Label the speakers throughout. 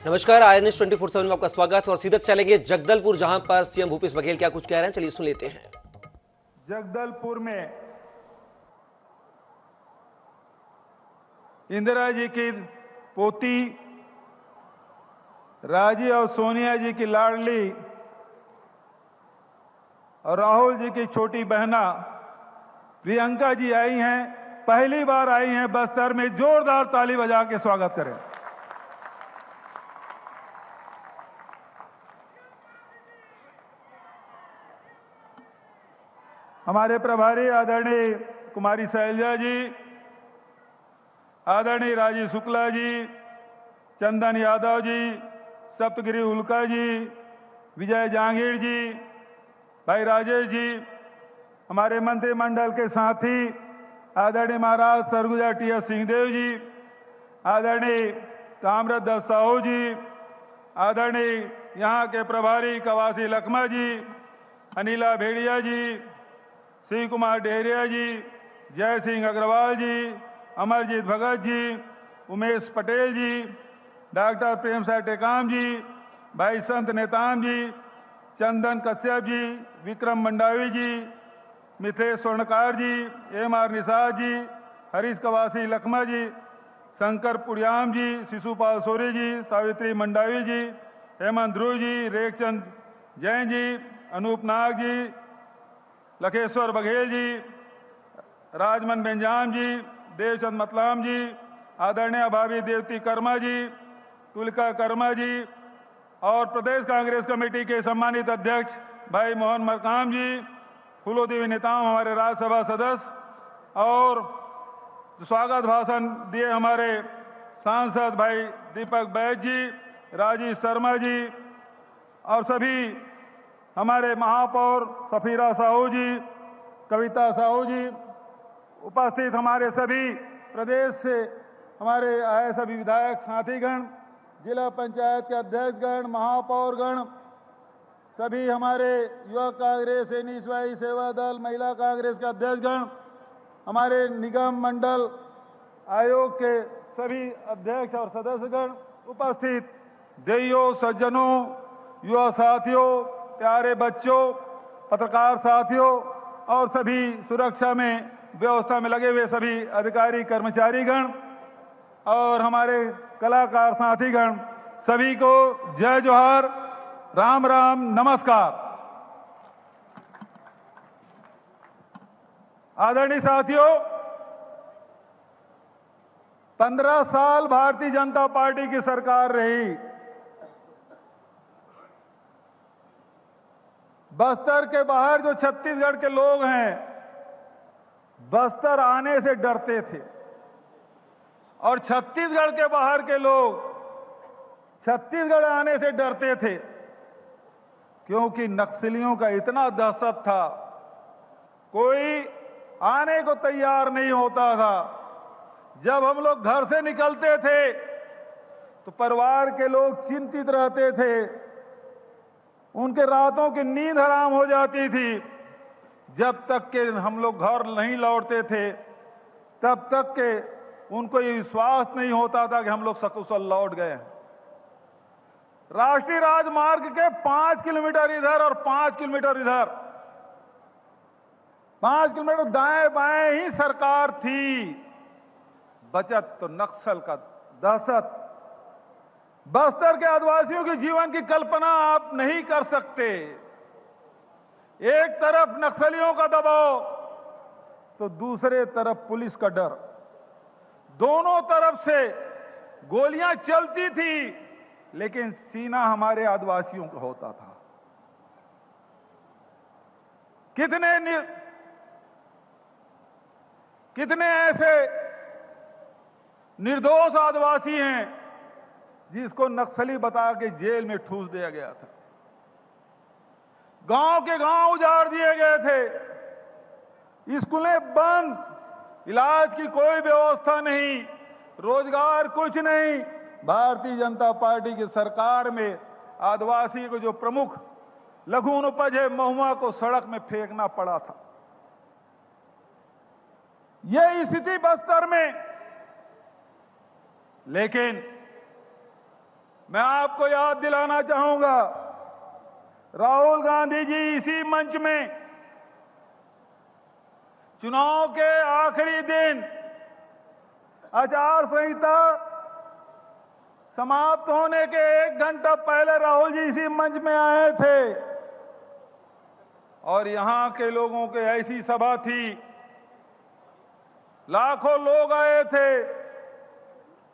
Speaker 1: नमस्कार, INS 24/7 में आपका स्वागत है और सीधे चलेंगे जगदलपुर, जहां पर सीएम भूपेश बघेल क्या कुछ कह रहे हैं, चलिए सुन लेते हैं।
Speaker 2: जगदलपुर में इंदिरा जी की पोती राजी और सोनिया जी की लाडली और राहुल जी की छोटी बहना प्रियंका जी आई हैं। पहली बार आई हैं बस्तर में। जोरदार ताली बजा के स्वागत करें। हमारे प्रभारी आदरणीय कुमारी शैलजा जी, आदरणीय राजीव शुक्ला जी, चंदन यादव जी, सप्तगिरी उल्का जी, विजय जहांगीर जी, भाई राजेश जी, हमारे मंत्रिमंडल के साथी आदरणीय महाराज सरगुजा टी.एस. सिंहदेव जी, आदरणीय ताम्रध्वज साहू जी, आदरणीय यहाँ के प्रभारी कवासी लखमा जी, अनिला भेड़िया जी, श्री कुमार डेहरिया जी, जय सिंह अग्रवाल जी, अमरजीत भगत जी, उमेश पटेल जी, डॉक्टर प्रेम साय टेकाम जी, भाई संत नेताम जी, चंदन कश्यप जी, विक्रम मंडावी जी, मिथेश स्वर्णकार जी, M.R. निषाद जी, हरीश कवासी लखमा जी, शंकर पुड़ियाम जी, शिशुपाल सोरी जी, सावित्री मंडावी जी, हेमंत ध्रुव जी, रेखचंद जैन जी, अनूप नाग जी, लखेश्वर बघेल जी, राजमन बेंजाम जी, देवचंद मतलाम जी, आदरणीय भाभी देवती कर्मा जी, तुलिका कर्मा जी और प्रदेश कांग्रेस कमेटी के सम्मानित अध्यक्ष भाई मोहन मरकाम जी, फूलोदेवी नेताम हमारे राज्यसभा सदस्य और स्वागत भाषण दिए हमारे सांसद भाई दीपक बैद जी, राजीव शर्मा जी और सभी हमारे महापौर सफीरा साहू जी, कविता साहू जी, उपस्थित हमारे सभी प्रदेश से हमारे आए सभी विधायक साथीगण, जिला पंचायत के अध्यक्षगण, महापौरगण, सभी हमारे युवा कांग्रेस, एनएसवाई सेवा दल, महिला कांग्रेस के अध्यक्षगण, हमारे निगम मंडल आयोग के सभी अध्यक्ष और सदस्यगण, उपस्थित देइयों, सज्जनों, युवा साथियों, प्यारे बच्चों, पत्रकार साथियों और सभी सुरक्षा में व्यवस्था में लगे हुए सभी अधिकारी कर्मचारीगण और हमारे कलाकार साथीगण, सभी को जय जोहार, राम राम, नमस्कार। आदरणीय साथियों, 15 साल भारतीय जनता पार्टी की सरकार रही। बस्तर के बाहर जो छत्तीसगढ़ के लोग हैं, बस्तर आने से डरते थे और छत्तीसगढ़ के बाहर के लोग छत्तीसगढ़ आने से डरते थे, क्योंकि नक्सलियों का इतना दहशत था, कोई आने को तैयार नहीं होता था। जब हम लोग घर से निकलते थे तो परिवार के लोग चिंतित रहते थे, उनके रातों की नींद हराम हो जाती थी। जब तक के हम लोग घर नहीं लौटते थे तब तक के उनको ये विश्वास नहीं होता था कि हम लोग सकुशल लौट गए। राष्ट्रीय राजमार्ग के 5 किलोमीटर इधर और 5 किलोमीटर इधर, 5 किलोमीटर दाएं बाएं ही सरकार थी। बचत तो नक्सल का दहशत, बस्तर के आदिवासियों के जीवन की कल्पना आप नहीं कर सकते। एक तरफ नक्सलियों का दबाव तो दूसरे तरफ पुलिस का डर, दोनों तरफ से गोलियां चलती थी, लेकिन सीना हमारे आदिवासियों का होता था। कितने ऐसे निर्दोष आदिवासी हैं जिसको नक्सली बता के जेल में ठूस दिया गया था। गांव के गांव उजाड़ दिए गए थे, स्कूलें बंद, इलाज की कोई व्यवस्था नहीं, रोजगार कुछ नहीं। भारतीय जनता पार्टी की सरकार में आदिवासी को जो प्रमुख लघु उपज है महुआ को सड़क में फेंकना पड़ा था। यह स्थिति बस्तर में, लेकिन मैं आपको याद दिलाना चाहूंगा, राहुल गांधी जी इसी मंच में चुनाव के आखिरी दिन आचार संहिता समाप्त होने के 1 घंटा पहले राहुल जी इसी मंच में आए थे और यहां के लोगों की ऐसी सभा थी, लाखों लोग आए थे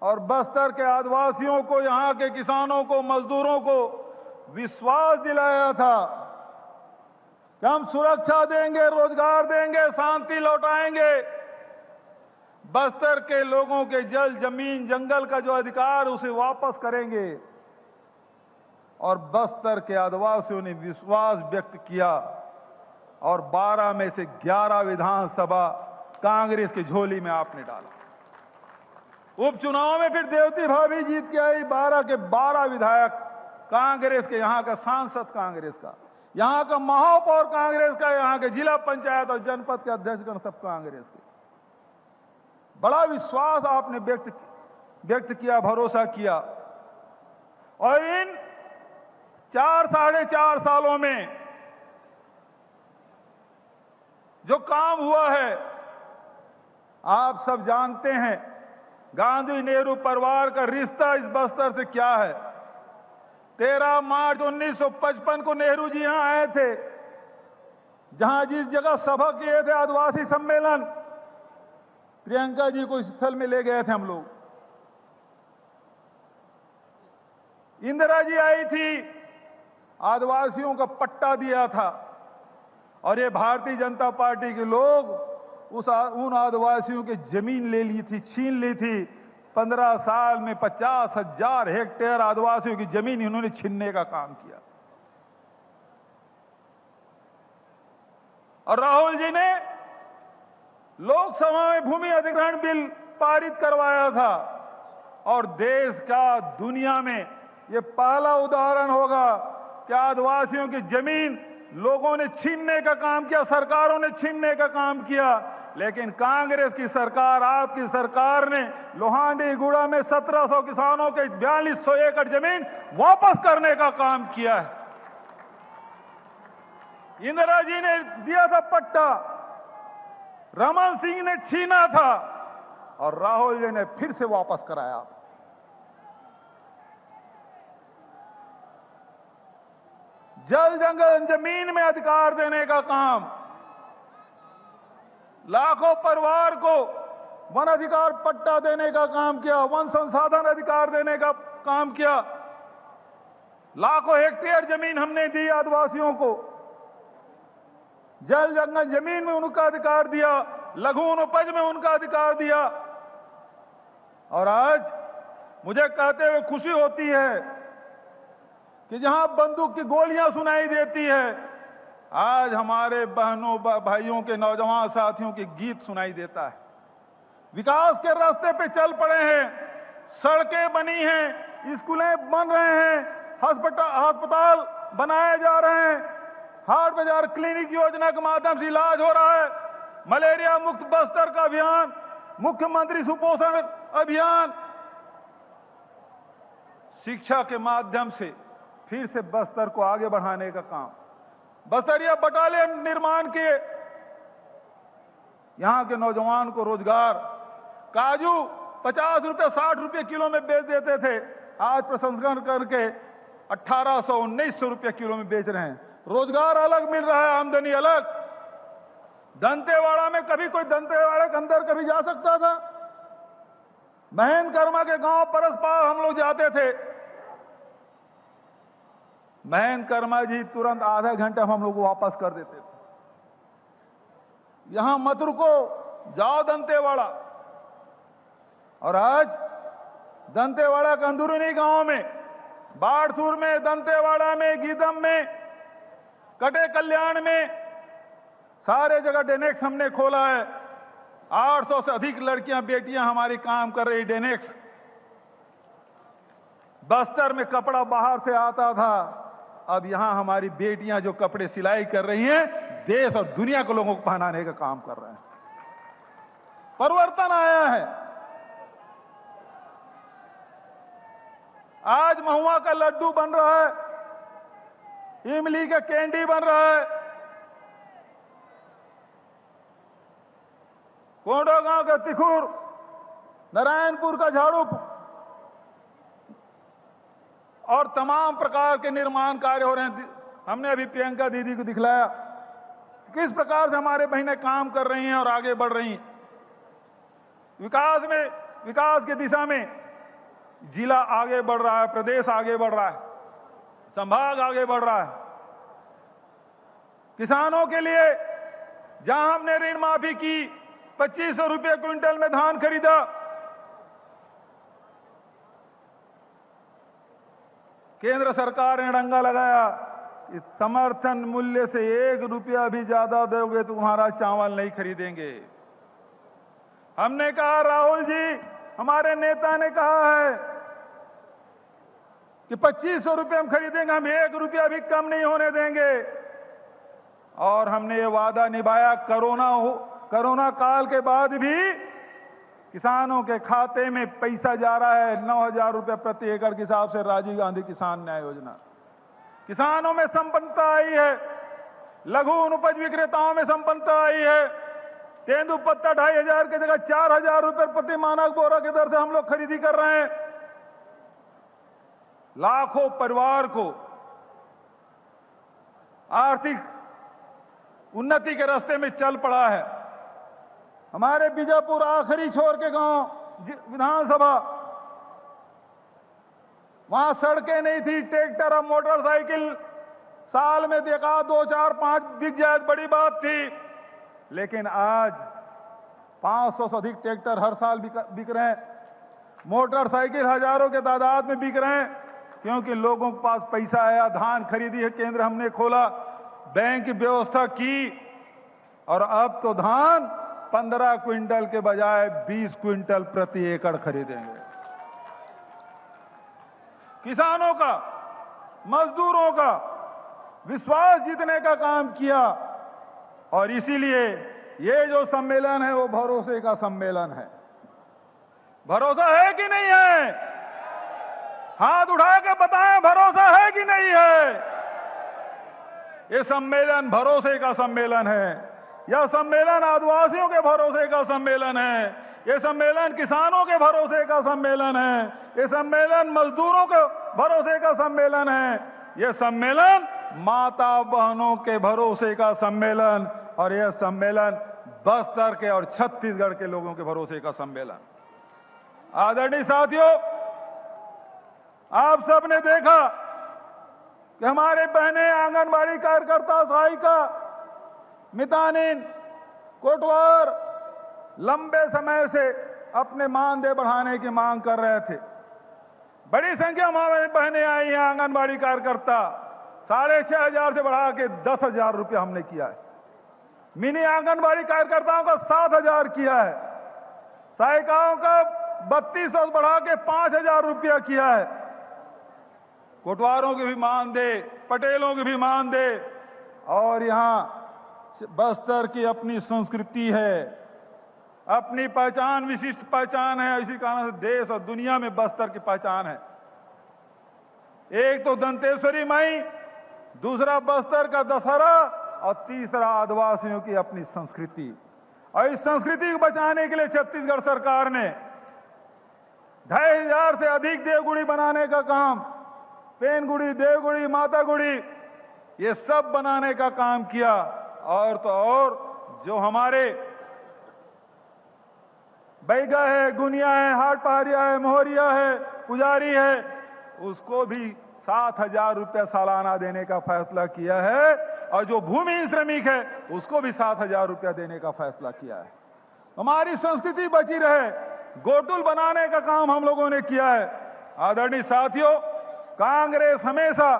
Speaker 2: और बस्तर के आदिवासियों को, यहां के किसानों को, मजदूरों को विश्वास दिलाया था कि हम सुरक्षा देंगे, रोजगार देंगे, शांति लौटाएंगे। बस्तर के लोगों के जल, जमीन, जंगल का जो अधिकार उसे वापस करेंगे। और बस्तर के आदिवासियों ने विश्वास व्यक्त किया और 12 में से 11 विधानसभा कांग्रेस की झोली में आपने डाला। उपचुनाव में फिर देवती भाभी जीत के आई, 12 के 12 विधायक कांग्रेस के, यहां का सांसद कांग्रेस का, यहां का महापौर कांग्रेस का, यहां के जिला पंचायत और जनपद के अध्यक्षगण सब कांग्रेस के। बड़ा विश्वास आपने व्यक्त किया, भरोसा किया। और इन 4 साढ़े 4 सालों में जो काम हुआ है आप सब जानते हैं। गांधी नेहरू परिवार का रिश्ता इस बस्तर से क्या है। 13 मार्च 1955 को नेहरू जी यहां आए थे, जहां जिस जगह सभा किए थे आदिवासी सम्मेलन, प्रियंका जी को इस स्थल में ले गए थे हम लोग। इंदिरा जी आई थी, आदिवासियों का पट्टा दिया था और ये भारतीय जनता पार्टी के लोग उन आदिवासियों की जमीन ले ली थी, छीन ली थी। 15 साल में 50,000 हेक्टेयर आदिवासियों की जमीन इन्होंने छीनने का काम किया। और राहुल जी ने लोकसभा में भूमि अधिग्रहण बिल पारित करवाया था और देश का, दुनिया में ये पहला उदाहरण होगा कि आदिवासियों की जमीन लोगों ने छीनने का काम किया, सरकारों ने छीनने का काम किया। लेकिन कांग्रेस की सरकार, आपकी सरकार ने लोहांडी गुड़ा में 1700 किसानों के 4200 एकड़ जमीन वापस करने का काम किया है। इंदिरा जी ने दिया था पट्टा, रमन सिंह ने छीना था और राहुल जी ने फिर से वापस कराया। जल, जंगल, जमीन में अधिकार देने का काम, लाखों परिवार को वन अधिकार पट्टा देने का काम किया, वन संसाधन अधिकार देने का काम किया। लाखों हेक्टेयर जमीन हमने दी आदिवासियों को, जल, जंगल, जमीन में उनका अधिकार दिया, लघु उपज में उनका अधिकार दिया। और आज मुझे कहते हुए खुशी होती है कि जहां बंदूक की गोलियां सुनाई देती है, आज हमारे बहनों भाइयों के, नौजवान साथियों के गीत सुनाई देता है। विकास के रास्ते पे चल पड़े हैं, सड़कें बनी हैं, स्कूलें बन रहे हैं, अस्पताल बनाए जा रहे हैं, हाट बाजार क्लिनिक योजना के माध्यम से इलाज हो रहा है, मलेरिया मुक्त बस्तर का अभियान, मुख्यमंत्री सुपोषण अभियान, शिक्षा के माध्यम से फिर से बस्तर को आगे बढ़ाने का काम, बस्तरिया बटालियन निर्माण किए, यहां के नौजवान को रोजगार। काजू 50 रुपए 60 रुपए किलो में बेच देते थे, आज प्रसंस्करण करके 1800-1900 रुपए किलो में बेच रहे हैं। रोजगार अलग मिल रहा है, आमदनी अलग। दंतेवाड़ा में कभी कोई दंतेवाड़ा के अंदर कभी जा सकता था? महेंद्र कर्मा के गांव परसपाल हम लोग जाते थे, महेंद्र कर्मा जी तुरंत आधा घंटा हम लोग को वापस कर देते थे। यहां मत रुको, जाओ दंतेवाड़ा। और आज दंतेवाड़ा के अंदरूनी गांव में, बाड़सूर में, दंतेवाड़ा में, गीदम में, कटे कल्याण में, सारे जगह डेनेक्स हमने खोला है। 800 से अधिक लड़कियां, बेटियां हमारी काम कर रही डेनेक्स। बस्तर में कपड़ा बाहर से आता था, अब यहां हमारी बेटियां जो कपड़े सिलाई कर रही हैं, देश और दुनिया के लोगों को पहनाने का काम कर रहे हैं। परिवर्तन आया है। आज महुआ का लड्डू बन रहा है, इमली का कैंडी बन रहा है, कोंडो गांव का तिखुर, नारायणपुर का झाड़ू और तमाम प्रकार के निर्माण कार्य हो रहे हैं। हमने अभी प्रियंका दीदी को दिखलाया किस प्रकार से हमारे बहनें काम कर रही हैं और आगे बढ़ रही हैं। विकास की दिशा में जिला आगे बढ़ रहा है, प्रदेश आगे बढ़ रहा है, संभाग आगे बढ़ रहा है। किसानों के लिए जहां हमने ऋण माफी की, 2500 रुपये क्विंटल में धान खरीदा, केंद्र सरकार ने डंगा लगाया कि समर्थन मूल्य से 1 रुपया भी ज्यादा दोगे तो तुम्हारा चावल नहीं खरीदेंगे। हमने कहा, राहुल जी हमारे नेता ने कहा है कि 2500 रुपये हम खरीदेंगे, हम 1 रुपया भी कम नहीं होने देंगे। और हमने ये वादा निभाया। कोरोना काल के बाद भी किसानों के खाते में पैसा जा रहा है 9,000 रुपये प्रति एकड़ के हिसाब से राजीव गांधी किसान न्याय योजना। किसानों में संपन्नता आई है, लघु उपज विक्रेताओं में संपन्नता आई है। तेंदुपत्ता 2,500 की जगह 4,000 रुपये प्रति मानक बोरा की दर से हम लोग खरीदी कर रहे हैं। लाखों परिवार को आर्थिक उन्नति के रास्ते में चल पड़ा है। हमारे बीजापुर आखिरी छोर के गांव विधानसभा, वहां सड़कें नहीं थी, ट्रैक्टर और मोटरसाइकिल साल में देखा 2, 4, 5 बिक जाए बड़ी बात थी। लेकिन आज 500 से अधिक ट्रैक्टर हर साल बिक रहे हैं, मोटरसाइकिल हजारों के तादाद में बिक रहे हैं, क्योंकि लोगों के पास पैसा आया। धान खरीदी है, केंद्र हमने खोला, बैंक की व्यवस्था की, और अब तो धान 15 क्विंटल के बजाय 20 क्विंटल प्रति एकड़ खरीदेंगे। किसानों का, मजदूरों का विश्वास जीतने का काम किया। और इसीलिए ये जो सम्मेलन है वो भरोसे का सम्मेलन है। भरोसा है कि नहीं है? हाथ उठा के बताएं, भरोसा है कि नहीं है? ये सम्मेलन भरोसे का सम्मेलन है। यह सम्मेलन आदिवासियों के भरोसे का सम्मेलन है। ये सम्मेलन किसानों के भरोसे का सम्मेलन है। ये सम्मेलन मजदूरों के भरोसे का सम्मेलन है। ये सम्मेलन माता बहनों के भरोसे का सम्मेलन, और यह सम्मेलन बस्तर के और छत्तीसगढ़ के लोगों के भरोसे का सम्मेलन। आदरणीय साथियों, आप सबने देखा कि हमारे बहनें आंगनबाड़ी कार्यकर्ता, सहायिका, मितानिन, कोटवार लंबे समय से अपने मानदेय बढ़ाने की मांग कर रहे थे। बड़ी संख्या में हमारी बहनें आई हैं आंगनबाड़ी कार्यकर्ता, 6,500 से बढ़ा के 10,000 रुपया हमने किया है। मिनी आंगनबाड़ी कार्यकर्ताओं का 7,000 किया है। सहायिकाओं का 3200 से बढ़ा के 5,000 रुपया किया है। कोटवारों की भी मानदेय, पटेलों की भी मानदेय। और यहाँ बस्तर की अपनी संस्कृति है, अपनी पहचान, विशिष्ट पहचान है। इसी कारण से देश और दुनिया में बस्तर की पहचान है। एक तो दंतेश्वरी माई, दूसरा बस्तर का दशहरा, और तीसरा आदिवासियों की अपनी संस्कृति। और इस संस्कृति को बचाने के लिए छत्तीसगढ़ सरकार ने 2,500 से अधिक देवगुड़ी बनाने का काम, पेनगुड़ी, देवगुड़ी, माता गुड़ी, ये सब बनाने का काम किया। और तो और जो हमारे बैगा है, गुनिया है, हाट पहाड़िया है, मोहरिया है, पुजारी है, उसको भी 7,000 रुपया सालाना देने का फैसला किया है। और जो भूमिहीन श्रमिक है उसको भी 7,000 रुपया देने का फैसला किया है। हमारी संस्कृति बची रहे, गोटुल बनाने का काम हम लोगों ने किया है। आदरणीय साथियों, कांग्रेस हमेशा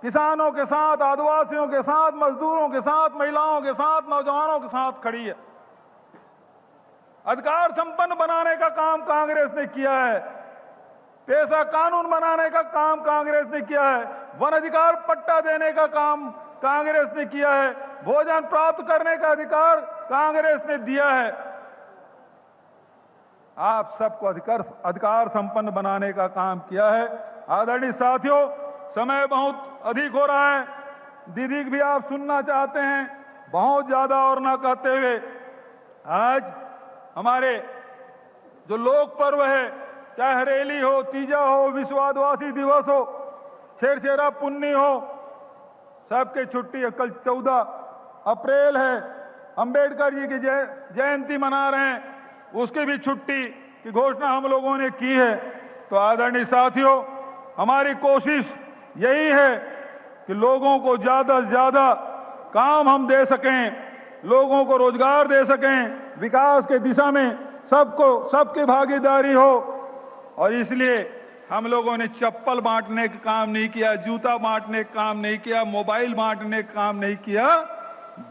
Speaker 2: किसानों के साथ, आदिवासियों के साथ, मजदूरों के साथ, महिलाओं के साथ, नौजवानों के साथ खड़ी है। अधिकार संपन्न बनाने का काम कांग्रेस ने किया है। पेशा कानून बनाने का काम कांग्रेस ने किया है। वन अधिकार पट्टा देने का काम कांग्रेस ने किया है। भोजन प्राप्त करने का अधिकार कांग्रेस ने दिया है। आप सबको अधिकार संपन्न बनाने का काम किया है। आदरणीय साथियों, समय बहुत अधिक हो रहा है। दीदी भी आप सुनना चाहते हैं, बहुत ज्यादा और ना कहते हुए आज हमारे जो लोक पर्व है, चाहे हरेली हो, तीजा हो, विश्व आदिवासी दिवस हो, छेरछेरा पुन्नी हो, सबके छुट्टी है। कल 14 अप्रैल है, अंबेडकर जी की जयंती मना रहे हैं, उसकी भी छुट्टी की घोषणा हम लोगों ने की है। तो आदरणीय साथियों, हमारी कोशिश यही है कि लोगों को ज्यादा से ज्यादा काम हम दे सकें, लोगों को रोजगार दे सकें, विकास के दिशा में सबकी भागीदारी हो। और इसलिए हम लोगों ने चप्पल बांटने का काम नहीं किया, जूता बांटने का काम नहीं किया, मोबाइल बांटने का काम नहीं किया,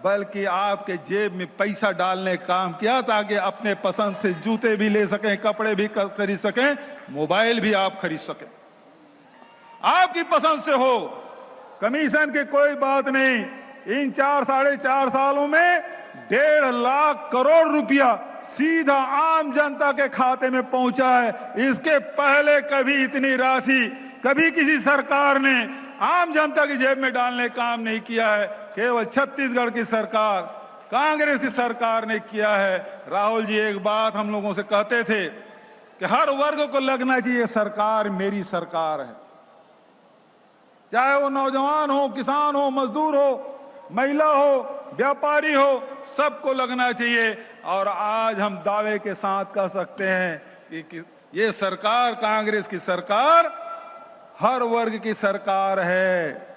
Speaker 2: बल्कि आपके जेब में पैसा डालने का काम किया, ताकि अपने पसंद से जूते भी ले सकें, कपड़े भी खरीद सकें, मोबाइल भी आप खरीद सकें, आपकी पसंद से हो। कमीशन की कोई बात नहीं। इन 4-4.5 सालों में 1.5 लाख करोड़ रुपया सीधा आम जनता के खाते में पहुंचा है। इसके पहले कभी इतनी राशि कभी किसी सरकार ने आम जनता की जेब में डालने का काम नहीं किया है। केवल छत्तीसगढ़ की सरकार, कांग्रेस की सरकार ने किया है। राहुल जी एक बात हम लोगों से कहते थे कि हर वर्ग को लगना चाहिए सरकार मेरी सरकार है, चाहे वो नौजवान हो, किसान हो, मजदूर हो, महिला हो, व्यापारी हो, सबको लगना चाहिए। और आज हम दावे के साथ कह सकते हैं कि ये सरकार, कांग्रेस की सरकार, हर वर्ग की सरकार है,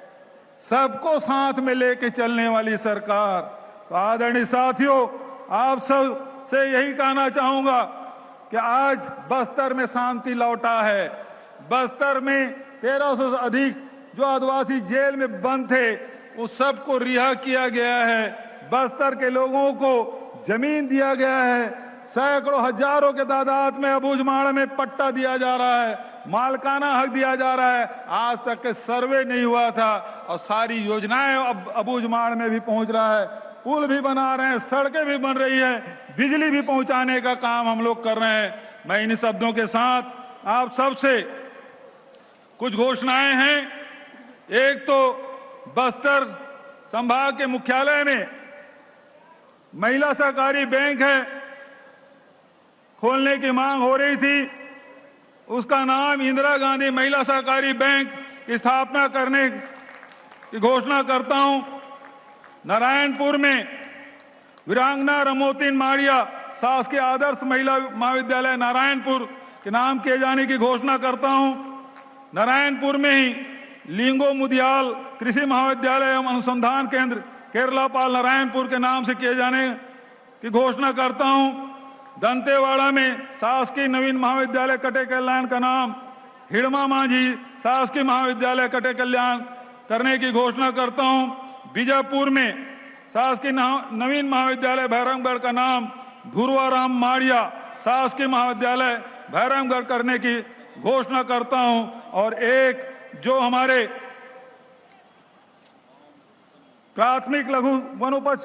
Speaker 2: सबको साथ में लेके चलने वाली सरकार। तो आदरणीय साथियों, आप सब से यही कहना चाहूंगा कि आज बस्तर में शांति लौटा है। बस्तर में 1300 से अधिक जो आदिवासी जेल में बंद थे, उस सबको रिहा किया गया है। बस्तर के लोगों को जमीन दिया गया है। सैकड़ों हजारों के तादाद में अबूझमाड़ में पट्टा दिया जा रहा है, मालकाना हक दिया जा रहा है। आज तक के सर्वे नहीं हुआ था और सारी योजनाएं अब अबूझमाड़ में भी पहुंच रहा है। पुल भी बना रहे हैं, सड़कें भी बन रही है, बिजली भी पहुंचाने का काम हम लोग कर रहे हैं। मैं इन शब्दों के साथ आप सबसे कुछ घोषणाएं हैं। एक तो बस्तर संभाग के मुख्यालय में महिला सहकारी बैंक है, खोलने की मांग हो रही थी। उसका नाम इंदिरा गांधी महिला सहकारी बैंक की स्थापना करने की घोषणा करता हूं। नारायणपुर में वीरांगना रमोतिन माड़िया शासकीय आदर्श महिला महाविद्यालय नारायणपुर के नाम किए जाने की घोषणा करता हूं। नारायणपुर में ही लिंगो मुदियाल कृषि महाविद्यालय एवं अनुसंधान केंद्र केरलापाल नारायणपुर के नाम से किए जाने की घोषणा करता हूं। दंतेवाड़ा में शासकीय नवीन महाविद्यालय कटे कल्याण का नाम हिड़मा मांझी शासकीय महाविद्यालय कटे कल्याण करने की घोषणा करता हूं। बीजापुर में शासकीय नवीन महाविद्यालय भैरमगढ़ का नाम धुरवाराम माड़िया शासकीय महाविद्यालय भैरमगढ़ करने की घोषणा करता हूं। और एक जो हमारे प्राथमिक लघु वनोपज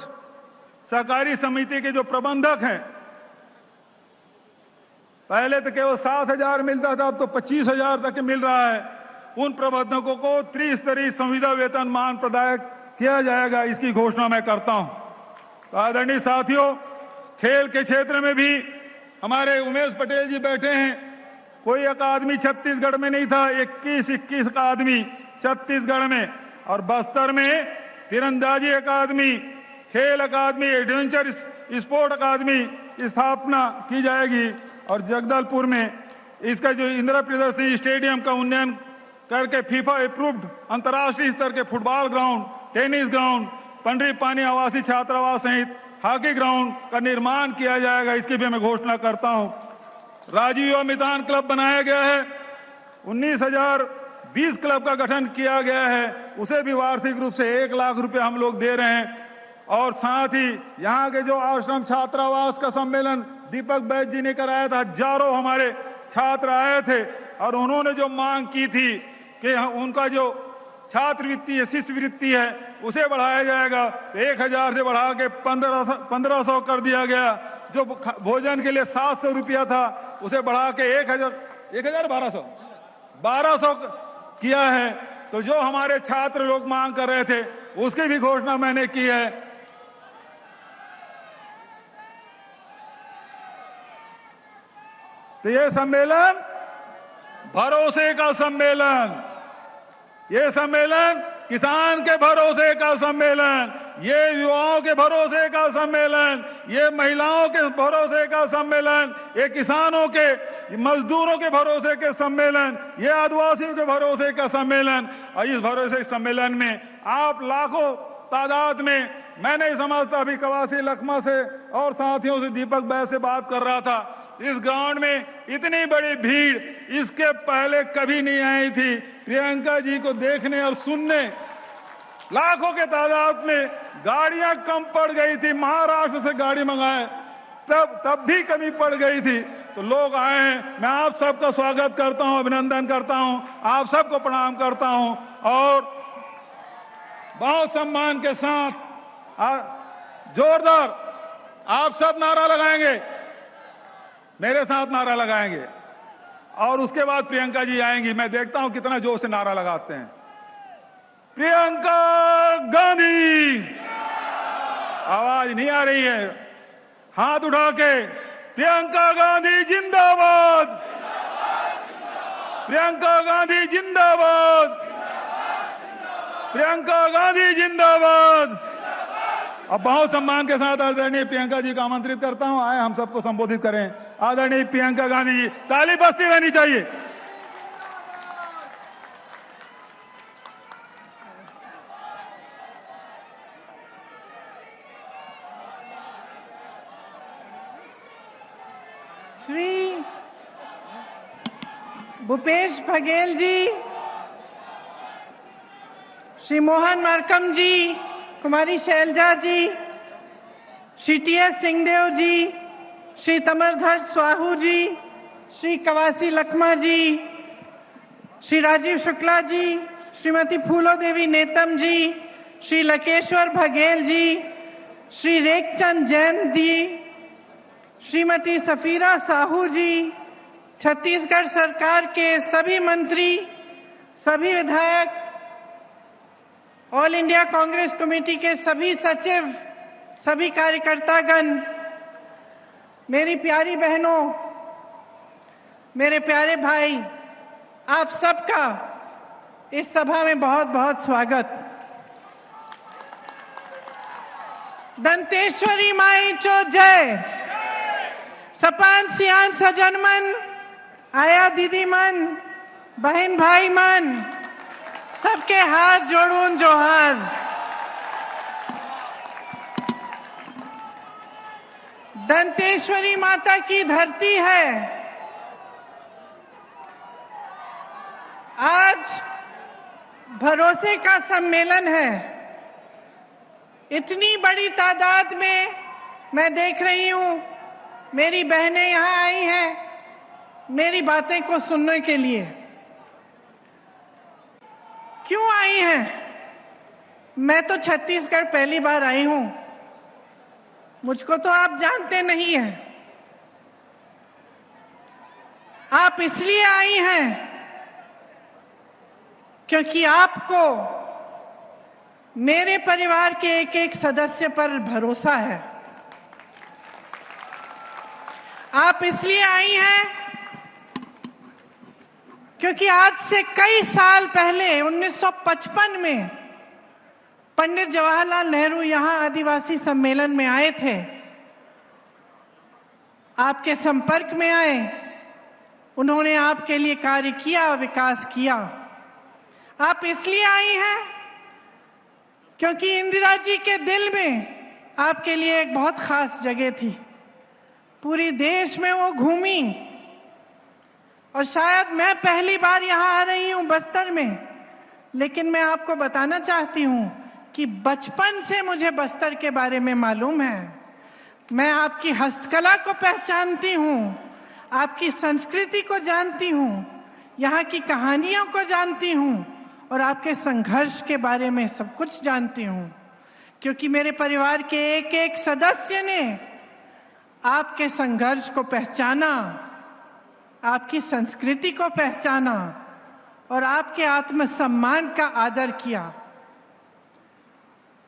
Speaker 2: सहकारी समिति के जो प्रबंधक हैं, पहले तो केवल 7,000 मिलता था, अब तो 25,000 तक मिल रहा है। उन प्रबंधकों को त्रिस्तरीय संविदा वेतनमान प्रदान किया जाएगा, इसकी घोषणा मैं करता हूं। तो आदरणीय साथियों, खेल के क्षेत्र में भी हमारे उमेश पटेल जी बैठे हैं। कोई अकादमी छत्तीसगढ़ में नहीं था, 21 अकादमी छत्तीसगढ़ में, और बस्तर में तीरंदाजी अकादमी, खेल अकादमी, एडवेंचर स्पोर्ट अकादमी की स्थापना की जाएगी। और जगदलपुर में इसका जो इंदिरा प्रियदर्शनी स्टेडियम का उन्नयन करके फीफा अप्रूव्ड अंतर्राष्ट्रीय स्तर के football ground, tennis ground, Pandri पानी आवासीय छात्रावास सहित हॉकी ग्राउंड का निर्माण किया जाएगा, इसकी भी मैं घोषणा करता हूं। राजीव युवा मैदान क्लब बनाया गया है, 19,020 क्लब का गठन किया गया है, उसे भी वार्षिक रूप से 1 लाख रुपए हम लोग दे रहे हैं। और साथ ही यहाँ के जो आश्रम छात्रावास का सम्मेलन दीपक बैद जी ने कराया था, हजारों हमारे छात्र आए थे और उन्होंने जो मांग की थी कि उनका जो छात्रवृत्ति है, शिष्यवृत्ति है, उसे बढ़ाया जाएगा। 1000 से बढ़ा के 1500 कर दिया गया। जो भोजन के लिए 700 रुपया था उसे बढ़ा के 1200 किया है। तो जो हमारे छात्र लोग मांग कर रहे थे उसकी भी घोषणा मैंने की है। तो ये सम्मेलन भरोसे का सम्मेलन, ये सम्मेलन किसान के भरोसे का सम्मेलन, ये युवाओं के भरोसे का सम्मेलन, ये महिलाओं के भरोसे का सम्मेलन, ये किसानों के, मजदूरों के भरोसे के सम्मेलन, ये आदिवासियों के भरोसे का सम्मेलन। और इस भरोसे सम्मेलन में आप लाखों तादाद में, मैं नहीं समझता, अभी कवासी लखमा से और साथियों से, दीपक बैस से बात कर रहा था, इस ग्राउंड में इतनी बड़ी भीड़ इसके पहले कभी नहीं आई थी। प्रियंका जी को देखने और सुनने लाखों के तादाद में, गाड़ियां कम पड़ गई थी, महाराष्ट्र से गाड़ी मंगाए तब भी कमी पड़ गई थी, तो लोग आए हैं। मैं आप सबका स्वागत करता हूं, अभिनंदन करता हूं, आप सबको प्रणाम करता हूं और बहुत सम्मान के साथ जोरदार आप सब नारा लगाएंगे, मेरे साथ नारा लगाएंगे और उसके बाद प्रियंका जी आएंगी। मैं देखता हूं कितना जोर से नारा लगाते हैं। प्रियंका गांधी, आवाज नहीं आ रही है, हाथ उठा के, प्रियंका गांधी जिंदाबाद, प्रियंका गांधी जिंदाबाद, प्रियंका गांधी जिंदाबाद। अब बहुत सम्मान के साथ आदरणीय प्रियंका जी को आमंत्रित करता हूं, आए हम सबको संबोधित करें। आदरणीय प्रियंका गांधी जी, ताली बजती रहनी चाहिए।
Speaker 3: श्री भूपेश बघेल जी, श्री मोहन मरकम जी, कुमारी शैलजा जी, श्री टी.एस. सिंहदेव जी, श्री तमरध्वज स्वाहू जी, श्री कवासी लखमा जी, श्री राजीव शुक्ला जी, श्रीमती फूलो देवी नेतम जी, श्री लकेश्वर बघेल जी, श्री रेखचंद जैन जी, श्रीमती सफीरा साहू जी, छत्तीसगढ़ सरकार के सभी मंत्री, सभी विधायक, ऑल इंडिया कांग्रेस कमेटी के सभी सचिव, सभी कार्यकर्तागण, मेरी प्यारी बहनों, मेरे प्यारे भाई, आप सबका इस सभा में बहुत बहुत स्वागत। दंतेश्वरी माई चो जय। सपान सियान सजन मन, आया दीदी मन, बहन भाई मन, सबके हाथ जोड़ून जोहार। दंतेश्वरी माता की धरती है। आज भरोसे का सम्मेलन है। इतनी बड़ी तादाद में मैं देख रही हूं, मेरी बहनें यहां आई हैं मेरी बातें को सुनने के लिए। क्यों आई हैं? मैं तो छत्तीसगढ़ पहली बार आई हूं, मुझको तो आप जानते नहीं हैं। आप इसलिए आई हैं क्योंकि आपको मेरे परिवार के एक एक सदस्य पर भरोसा है। आप इसलिए आई हैं क्योंकि आज से कई साल पहले 1955 में पंडित जवाहरलाल नेहरू यहां आदिवासी सम्मेलन में आए थे, आपके संपर्क में आए, उन्होंने आपके लिए कार्य किया, विकास किया। आप इसलिए आई हैं क्योंकि इंदिरा जी के दिल में आपके लिए एक बहुत खास जगह थी। पूरी देश में वो घूमी और शायद मैं पहली बार यहां आ रही हूं बस्तर में, लेकिन मैं आपको बताना चाहती हूं कि बचपन से मुझे बस्तर के बारे में मालूम है। मैं आपकी हस्तकला को पहचानती हूं, आपकी संस्कृति को जानती हूं, यहाँ की कहानियों को जानती हूं और आपके संघर्ष के बारे में सब कुछ जानती हूँ, क्योंकि मेरे परिवार के एक एक सदस्य ने आपके संघर्ष को पहचाना, आपकी संस्कृति को पहचाना और आपके आत्मसम्मान का आदर किया।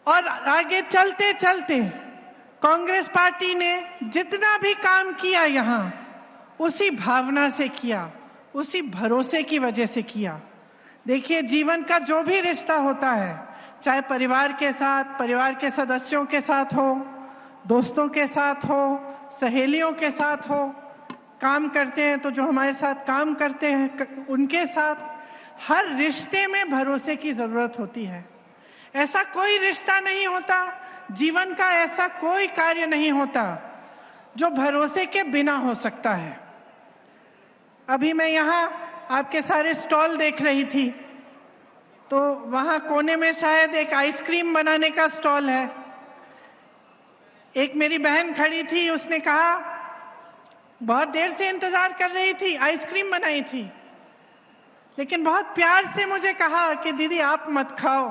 Speaker 3: और आगे चलते चलते कांग्रेस पार्टी ने जितना भी काम किया यहाँ उसी भावना से किया, उसी भरोसे की वजह से किया। देखिए, जीवन का जो भी रिश्ता होता है, चाहे परिवार के साथ, परिवार के सदस्यों के साथ हो, दोस्तों के साथ हो, सहेलियों के साथ हो, काम करते हैं तो जो हमारे साथ काम करते हैं उनके साथ, हर रिश्ते में भरोसे की जरूरत होती है। ऐसा कोई रिश्ता नहीं होता, जीवन का ऐसा कोई कार्य नहीं होता जो भरोसे के बिना हो सकता है। अभी मैं यहाँ आपके सारे स्टॉल देख रही थी, तो वहाँ कोने में शायद एक आइसक्रीम बनाने का स्टॉल है। एक मेरी बहन खड़ी थी, उसने कहा, बहुत देर से इंतजार कर रही थी, आइसक्रीम बनाई थी, लेकिन बहुत प्यार से मुझे कहा कि दीदी आप मत खाओ,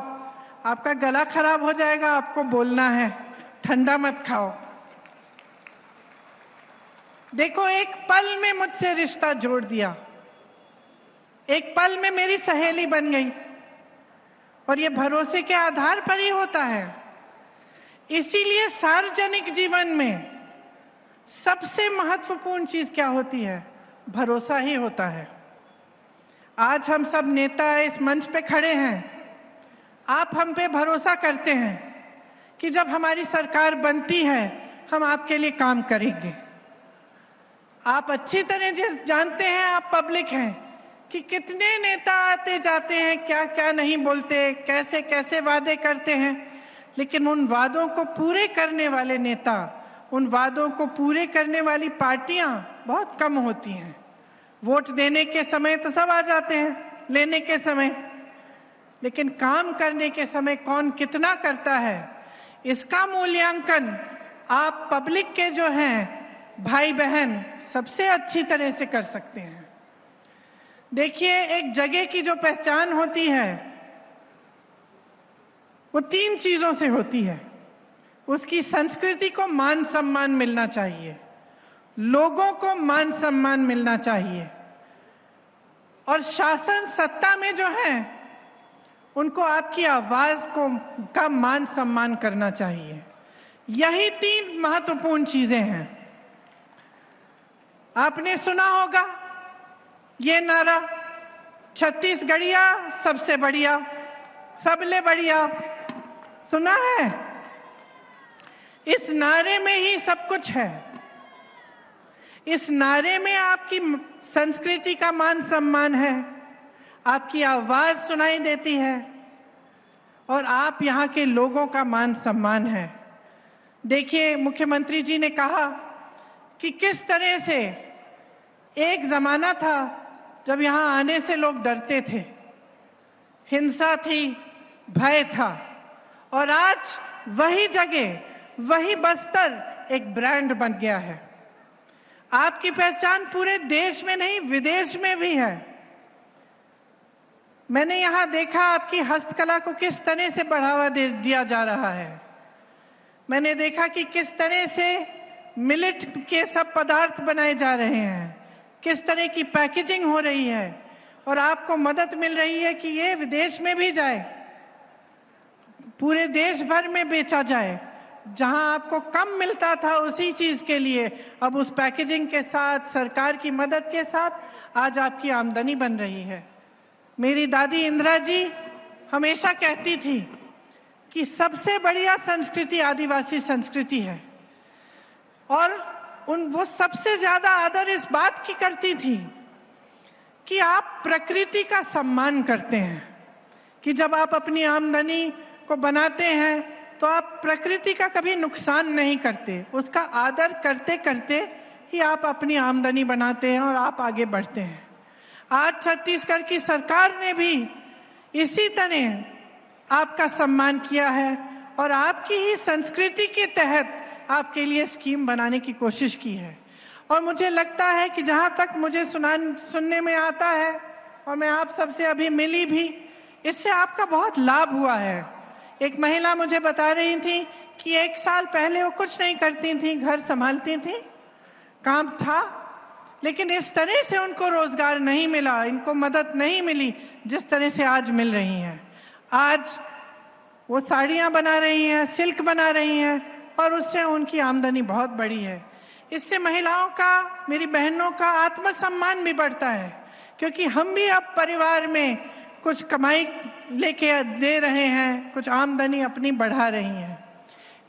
Speaker 3: आपका गला खराब हो जाएगा, आपको बोलना है, ठंडा मत खाओ। देखो, एक पल में मुझसे रिश्ता जोड़ दिया, एक पल में मेरी सहेली बन गई, और ये भरोसे के आधार पर ही होता है। इसीलिए सार्वजनिक जीवन में सबसे महत्वपूर्ण चीज क्या होती है? भरोसा ही होता है। आज हम सब नेता इस मंच पे खड़े हैं, आप हम पे भरोसा करते हैं कि जब हमारी सरकार बनती है हम आपके लिए काम करेंगे। आप अच्छी तरह जानते हैं, आप पब्लिक हैं, कि कितने नेता आते जाते हैं, क्या क्या नहीं बोलते, कैसे कैसे वादे करते हैं, लेकिन उन वादों को पूरे करने वाले नेता, उन वादों को पूरे करने वाली पार्टियां बहुत कम होती हैं। वोट देने के समय तो सब आ जाते हैं, लेने के समय, लेकिन काम करने के समय कौन कितना करता है, इसका मूल्यांकन आप पब्लिक के जो हैं भाई बहन सबसे अच्छी तरह से कर सकते हैं। देखिए, एक जगह की जो पहचान होती है वो 3 चीजों से होती है। उसकी संस्कृति को मान सम्मान मिलना चाहिए, लोगों को मान सम्मान मिलना चाहिए, और शासन सत्ता में जो है उनको आपकी आवाज का मान सम्मान करना चाहिए। यही 3 महत्वपूर्ण चीजें हैं। आपने सुना होगा ये नारा, छत्तीसगढ़िया सबसे बढ़िया, सबले बढ़िया, सुना है? इस नारे में ही सब कुछ है। इस नारे में आपकी संस्कृति का मान सम्मान है, आपकी आवाज सुनाई देती है, और आप यहाँ के लोगों का मान सम्मान है। देखिए, मुख्यमंत्री जी ने कहा कि किस तरह से एक जमाना था जब यहाँ आने से लोग डरते थे, हिंसा थी, भय था, और आज वही जगह, वही बस्तर एक ब्रांड बन गया है। आपकी पहचान पूरे देश में नहीं, विदेश में भी है। मैंने यहाँ देखा आपकी हस्तकला को किस तरह से बढ़ावा दिया जा रहा है। मैंने देखा कि किस तरह से मिलेट के सब पदार्थ बनाए जा रहे हैं, किस तरह की पैकेजिंग हो रही है, और आपको मदद मिल रही है कि ये विदेश में भी जाए, पूरे देश भर में बेचा जाए। जहां आपको कम मिलता था उसी चीज के लिए अब उस पैकेजिंग के साथ, सरकार की मदद के साथ आज आपकी आमदनी बन रही है। मेरी दादी इंदिरा जी हमेशा कहती थी कि सबसे बढ़िया संस्कृति आदिवासी संस्कृति है, और वो सबसे ज्यादा आदर इस बात की करती थी कि आप प्रकृति का सम्मान करते हैं, कि जब आप अपनी आमदनी को बनाते हैं तो आप प्रकृति का कभी नुकसान नहीं करते, उसका आदर करते करते ही आप अपनी आमदनी बनाते हैं और आप आगे बढ़ते हैं। आज छत्तीसगढ़ की सरकार ने भी इसी तरह आपका सम्मान किया है और आपकी ही संस्कृति के तहत आपके लिए स्कीम बनाने की कोशिश की है। और मुझे लगता है कि जहाँ तक मुझे सुनने में आता है, और मैं आप सबसे अभी मिली भी, इससे आपका बहुत लाभ हुआ है। एक महिला मुझे बता रही थी कि 1 साल पहले वो कुछ नहीं करती थी, घर संभालती थी, काम था, लेकिन इस तरह से उनको रोजगार नहीं मिला, इनको मदद नहीं मिली जिस तरह से आज मिल रही हैं। आज वो साड़ियाँ बना रही हैं, सिल्क बना रही हैं और उससे उनकी आमदनी बहुत बड़ी है। इससे महिलाओं का, मेरी बहनों का आत्मसम्मान भी बढ़ता है, क्योंकि हम भी अब परिवार में कुछ कमाई लेके दे रहे हैं, कुछ आमदनी अपनी बढ़ा रही हैं।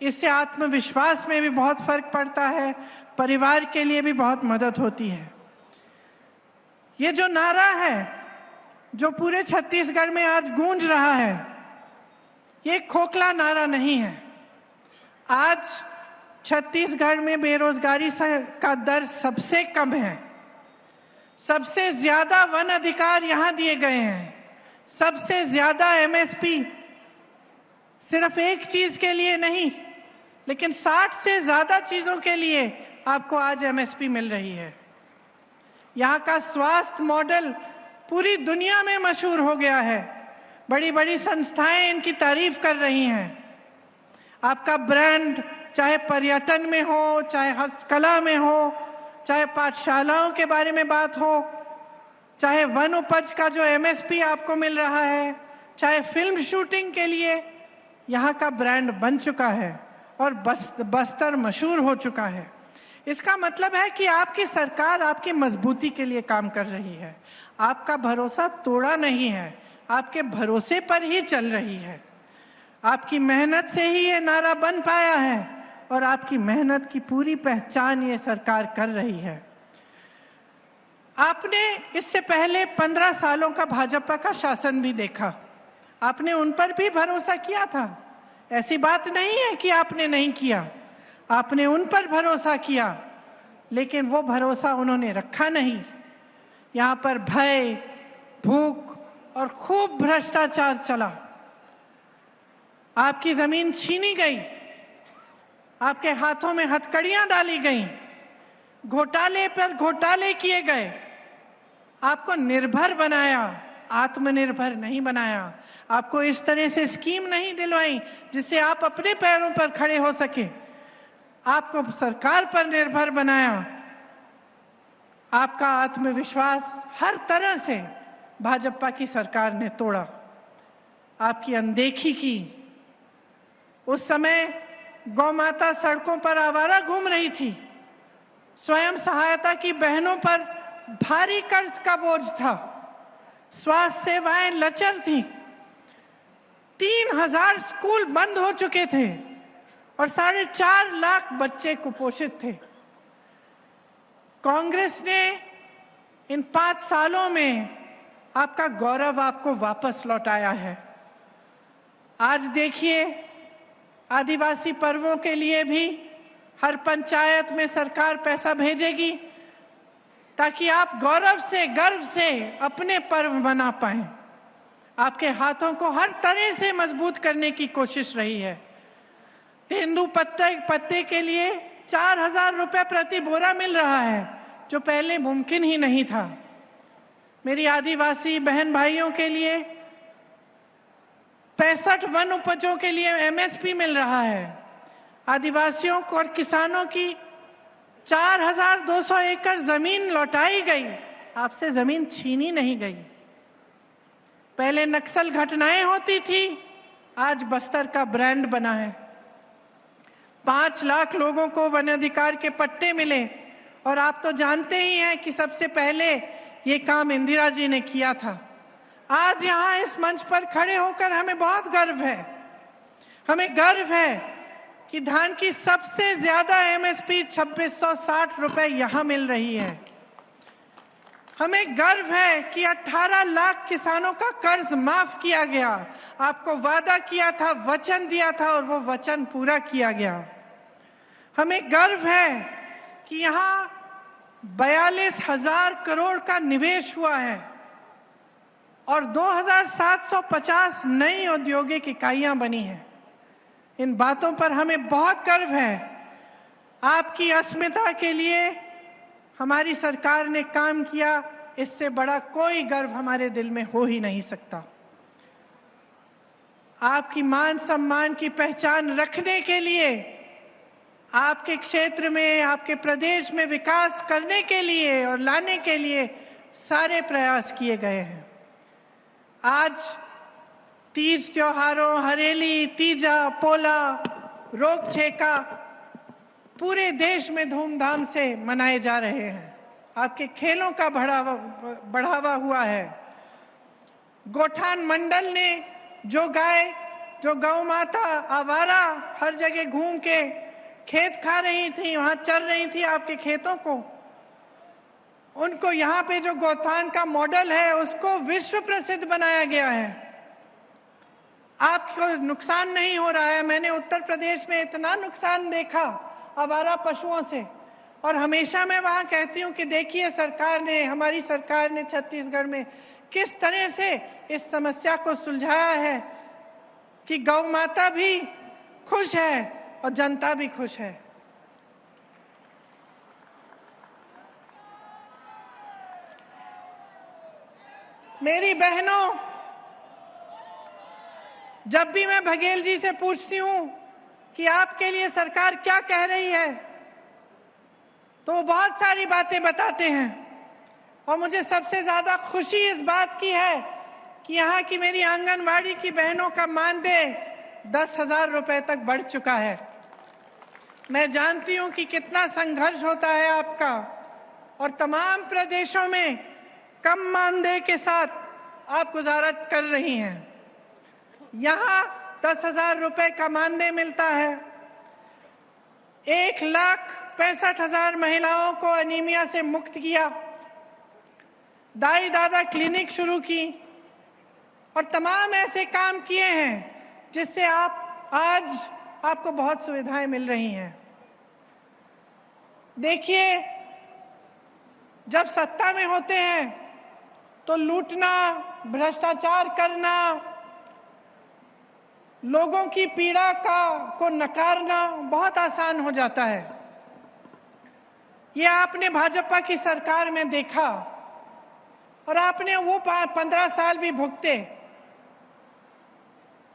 Speaker 3: इससे आत्मविश्वास में भी बहुत फर्क पड़ता है, परिवार के लिए भी बहुत मदद होती है। ये जो नारा है जो पूरे छत्तीसगढ़ में आज गूंज रहा है, ये खोखला नारा नहीं है। आज छत्तीसगढ़ में बेरोजगारी का दर सबसे कम है, सबसे ज्यादा वन अधिकार यहां दिए गए हैं, सबसे ज्यादा एमएसपी, सिर्फ एक चीज के लिए नहीं लेकिन 60 से ज्यादा चीजों के लिए आपको आज एमएसपी मिल रही है। यहाँ का स्वास्थ्य मॉडल पूरी दुनिया में मशहूर हो गया है, बड़ी बड़ी संस्थाएं इनकी तारीफ कर रही हैं। आपका ब्रांड चाहे पर्यटन में हो, चाहे हस्तकला में हो, चाहे पाठशालाओं के बारे में बात हो, चाहे वन उपज का जो एमएसपी आपको मिल रहा है, चाहे फिल्म शूटिंग के लिए यहाँ का ब्रांड बन चुका है और बस्तर मशहूर हो चुका है। इसका मतलब है कि आपकी सरकार आपकी मजबूती के लिए काम कर रही है, आपका भरोसा तोड़ा नहीं है, आपके भरोसे पर ही चल रही है। आपकी मेहनत से ही ये नारा बन पाया है और आपकी मेहनत की पूरी पहचान ये सरकार कर रही है। आपने इससे पहले 15 सालों का भाजपा का शासन भी देखा, आपने उन पर भी भरोसा किया था, ऐसी बात नहीं है कि आपने नहीं किया, आपने उन पर भरोसा किया, लेकिन वो भरोसा उन्होंने रखा नहीं। यहाँ पर भय, भूख और खूब भ्रष्टाचार चला, आपकी जमीन छीनी गई, आपके हाथों में हथकड़ियां डाली गईं, घोटाले पर घोटाले किए गए, आपको निर्भर बनाया, आत्मनिर्भर नहीं बनाया। आपको इस तरह से स्कीम नहीं दिलवाई जिससे आप अपने पैरों पर खड़े हो सके, आपको सरकार पर निर्भर बनाया। आपका आत्मविश्वास हर तरह से भाजपा की सरकार ने तोड़ा, आपकी अनदेखी की। उस समय गौ माता सड़कों पर आवारा घूम रही थी, स्वयं सहायता की बहनों पर भारी कर्ज का बोझ था, स्वास्थ्य सेवाएं लचर थी, 3000 स्कूल बंद हो चुके थे और 4.5 लाख बच्चे कुपोषित थे। कांग्रेस ने इन 5 सालों में आपका गौरव आपको वापस लौटाया है। आज देखिए, आदिवासी पर्वों के लिए भी हर पंचायत में सरकार पैसा भेजेगी ताकि आप गौरव से, गर्व से अपने पर्व मना पाएं। आपके हाथों को हर तरह से मजबूत करने की कोशिश रही है। तेंदुपत्ते के लिए 4000 रुपए प्रति बोरा मिल रहा है, जो पहले मुमकिन ही नहीं था। मेरी आदिवासी बहन भाइयों के लिए 65 वन उपजों के लिए एमएसपी मिल रहा है। आदिवासियों को और किसानों की 4200 एकड़ जमीन लौटाई गई, आपसे जमीन छीनी नहीं गई। पहले नक्सल घटनाएं होती थी, आज बस्तर का ब्रांड बना है। 5 लाख लोगों को वन अधिकार के पट्टे मिले और आप तो जानते ही हैं कि सबसे पहले ये काम इंदिरा जी ने किया था। आज यहाँ इस मंच पर खड़े होकर हमें बहुत गर्व है, हमें गर्व है कि धान की सबसे ज्यादा एमएसपी 2660 रुपए यहाँ मिल रही है। हमें गर्व है कि 18 लाख किसानों का कर्ज माफ किया गया। आपको वादा किया था, वचन दिया था और वो वचन पूरा किया गया। हमें गर्व है कि यहाँ 42,000 करोड़ का निवेश हुआ है और 2750 नई औद्योगिक इकाइयां बनी हैं। इन बातों पर हमें बहुत गर्व है। आपकी अस्मिता के लिए हमारी सरकार ने काम किया, इससे बड़ा कोई गर्व हमारे दिल में हो ही नहीं सकता। आपकी मान सम्मान की पहचान रखने के लिए, आपके क्षेत्र में, आपके प्रदेश में विकास करने के लिए और लाने के लिए सारे प्रयास किए गए हैं। आज तीज त्योहारों, हरेली, तीजा, पोला, रोग छेका पूरे देश में धूमधाम से मनाए जा रहे हैं। आपके खेलों का बढ़ावा हुआ है। गोठान मंडल ने जो गाय, जो गौ माता आवारा हर जगह घूम के खेत खा रही थी, वहां चल रही थी आपके खेतों को, उनको यहाँ पे जो गोठान का मॉडल है उसको विश्व प्रसिद्ध बनाया गया है। आपको नुकसान नहीं हो रहा है। मैंने उत्तर प्रदेश में इतना नुकसान देखा आवारा पशुओं से, और हमेशा मैं वहां कहती हूँ कि देखिए सरकार ने, हमारी सरकार ने छत्तीसगढ़ में किस तरह से इस समस्या को सुलझाया है कि गौ माता भी खुश है और जनता भी खुश है। मेरी बहनों, जब भी मैं बघेल जी से पूछती हूं कि आपके लिए सरकार क्या कह रही है, तो वो बहुत सारी बातें बताते हैं। और मुझे सबसे ज्यादा खुशी इस बात की है कि यहाँ की मेरी आंगनवाड़ी की बहनों का मानदेय 10,000 रुपए तक बढ़ चुका है। मैं जानती हूँ कि कितना संघर्ष होता है आपका, और तमाम प्रदेशों में कम मानदेय के साथ आप गुजारा कर रही हैं। यहाँ 10,000 रुपए का मानदेय मिलता है। 1,65,000 महिलाओं को एनीमिया से मुक्त किया, दाई दादा क्लिनिक शुरू की, और तमाम ऐसे काम किए हैं जिससे आपको बहुत सुविधाएं मिल रही हैं। देखिए, जब सत्ता में होते हैं तो लूटना, भ्रष्टाचार करना, लोगों की पीड़ा को नकारना बहुत आसान हो जाता है। ये आपने भाजपा की सरकार में देखा, और आपने वो 15 साल भी भुगते।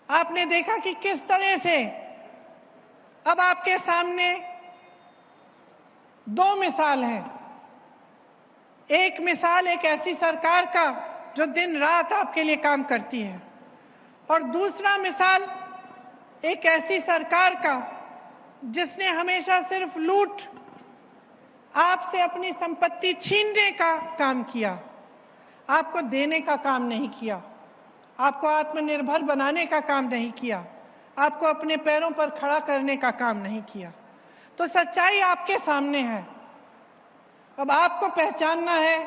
Speaker 3: आपने देखा कि किस तरह से अब आपके सामने दो मिसाल हैं। एक मिसाल एक ऐसी सरकार का जो दिन रात आपके लिए काम करती है, और दूसरा मिसाल एक ऐसी सरकार का जिसने हमेशा सिर्फ लूट, आपसे अपनी संपत्ति छीनने का काम किया, आपको देने का काम नहीं किया, आपको आत्मनिर्भर बनाने का काम नहीं किया, आपको अपने पैरों पर खड़ा करने का काम नहीं किया। तो सच्चाई आपके सामने है। अब आपको पहचानना है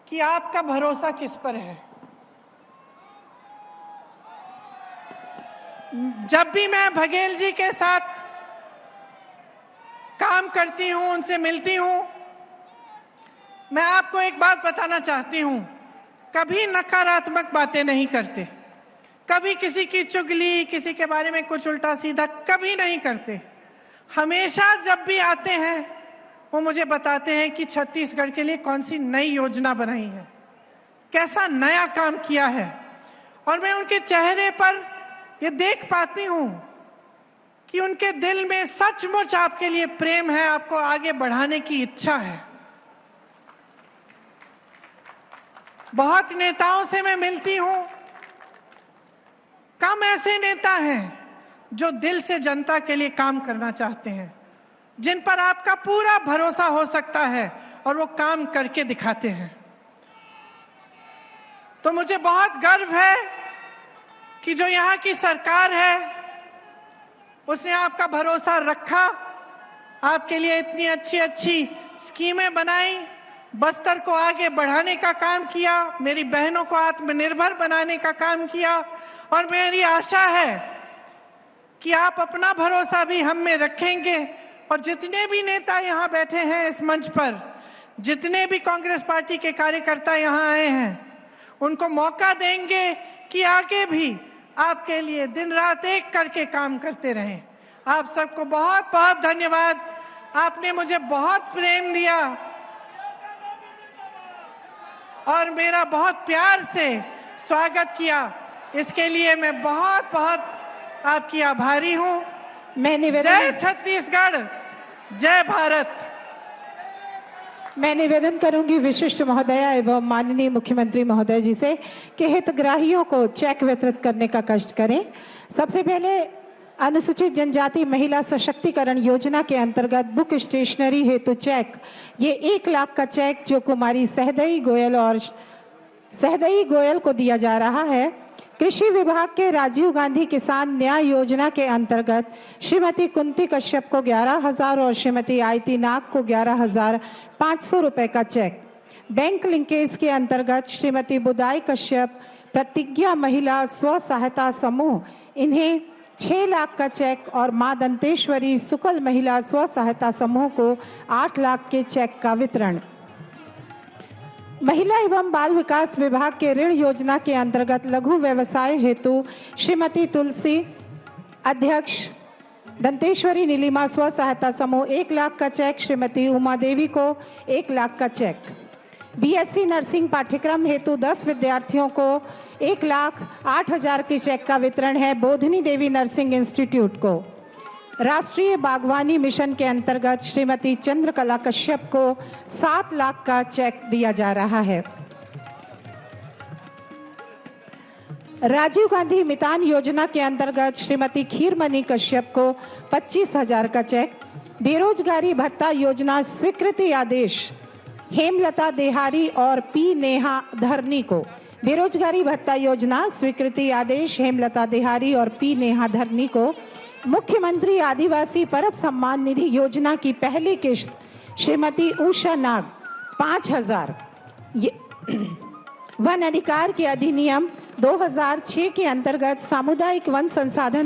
Speaker 3: कि आपका भरोसा किस पर है। जब भी मैं बघेल जी के साथ काम करती हूं, उनसे मिलती हूं, मैं आपको एक बात बताना चाहती हूं, कभी नकारात्मक बातें नहीं करते, कभी किसी की चुगली, किसी के बारे में कुछ उल्टा सीधा कभी नहीं करते। हमेशा जब भी आते हैं वो मुझे बताते हैं कि छत्तीसगढ़ के लिए कौन सी नई योजना बनाई है, कैसा नया काम किया है, और मैं उनके चेहरे पर ये देख पाती हूं कि उनके दिल में सचमुच आपके लिए प्रेम है, आपको आगे बढ़ाने की इच्छा है। बहुत नेताओं से मैं मिलती हूं, कम ऐसे नेता हैं जो दिल से जनता के लिए काम करना चाहते हैं, जिन पर आपका पूरा भरोसा हो सकता है और वो काम करके दिखाते हैं। तो मुझे बहुत गर्व है कि जो यहाँ की सरकार है उसने आपका भरोसा रखा, आपके लिए इतनी अच्छी अच्छी स्कीमें बनाई, बस्तर को आगे बढ़ाने का काम किया, मेरी बहनों को आत्मनिर्भर बनाने का काम किया, और मेरी आशा है कि आप अपना भरोसा भी हम में रखेंगे। और जितने भी नेता यहाँ बैठे हैं इस मंच पर, जितने भी कांग्रेस पार्टी के कार्यकर्ता यहाँ आए हैं, उनको मौका देंगे कि आगे भी आपके लिए दिन रात एक करके काम करते रहें। आप सबको बहुत बहुत धन्यवाद। आपने मुझे बहुत प्रेम दिया और मेरा बहुत प्यार से स्वागत किया। इसके लिए मैं बहुत बहुत आपकी आभारी हूँ।
Speaker 4: मैं
Speaker 3: जय छत्तीसगढ़, जय भारत।
Speaker 4: मैं निवेदन करूंगी विशिष्ट महोदया एवं माननीय मुख्यमंत्री महोदय जी से कि हितग्राहियों को चेक वितरित करने का कष्ट करें। सबसे पहले अनुसूचित जनजाति महिला सशक्तिकरण योजना के अंतर्गत बुक स्टेशनरी हेतु चेक, ये 1 लाख का चेक जो कुमारी सहदई गोयल को दिया जा रहा है। कृषि विभाग के राजीव गांधी किसान न्याय योजना के अंतर्गत श्रीमती कुंती कश्यप को 11,000 और श्रीमती आयती नाग को 11,500 रुपए का चेक। बैंक लिंकेज के अंतर्गत श्रीमती बुदाई कश्यप प्रतिज्ञा महिला स्व सहायता समूह, इन्हें 6 लाख का चेक और मां दंतेश्वरी सुकल महिला स्व सहायता समूह को 8 लाख के चेक का वितरण। महिला एवं बाल विकास विभाग के ऋण योजना के अंतर्गत लघु व्यवसाय हेतु श्रीमती तुलसी अध्यक्ष दंतेश्वरी नीलिमा स्व सहायता समूह 1 लाख का चेक, श्रीमती उमा देवी को 1 लाख का चेक। बीएससी नर्सिंग पाठ्यक्रम हेतु 10 विद्यार्थियों को 1,08,000 के चेक का वितरण है बोधनी देवी नर्सिंग इंस्टीट्यूट को। राष्ट्रीय बागवानी मिशन के अंतर्गत श्रीमती चंद्रकला कश्यप को 7 लाख का चेक दिया जा रहा है। राजीव गांधी मितान योजना के अंतर्गत श्रीमती खीरमणि कश्यप को 25,000 का चेक। बेरोजगारी भत्ता योजना स्वीकृति आदेश हेमलता देहारी और पी नेहा धरनी को। बेरोजगारी भत्ता योजना स्वीकृति आदेश हेमलता देहारी और पी नेहा धरनी को। मुख्यमंत्री आदिवासी परब सम्मान निधि योजना की पहली किश्त श्रीमती उषा नाग 5,000। वन अधिकार के अधिनियम 2006 के अंतर्गत सामुदायिक वन संसाधन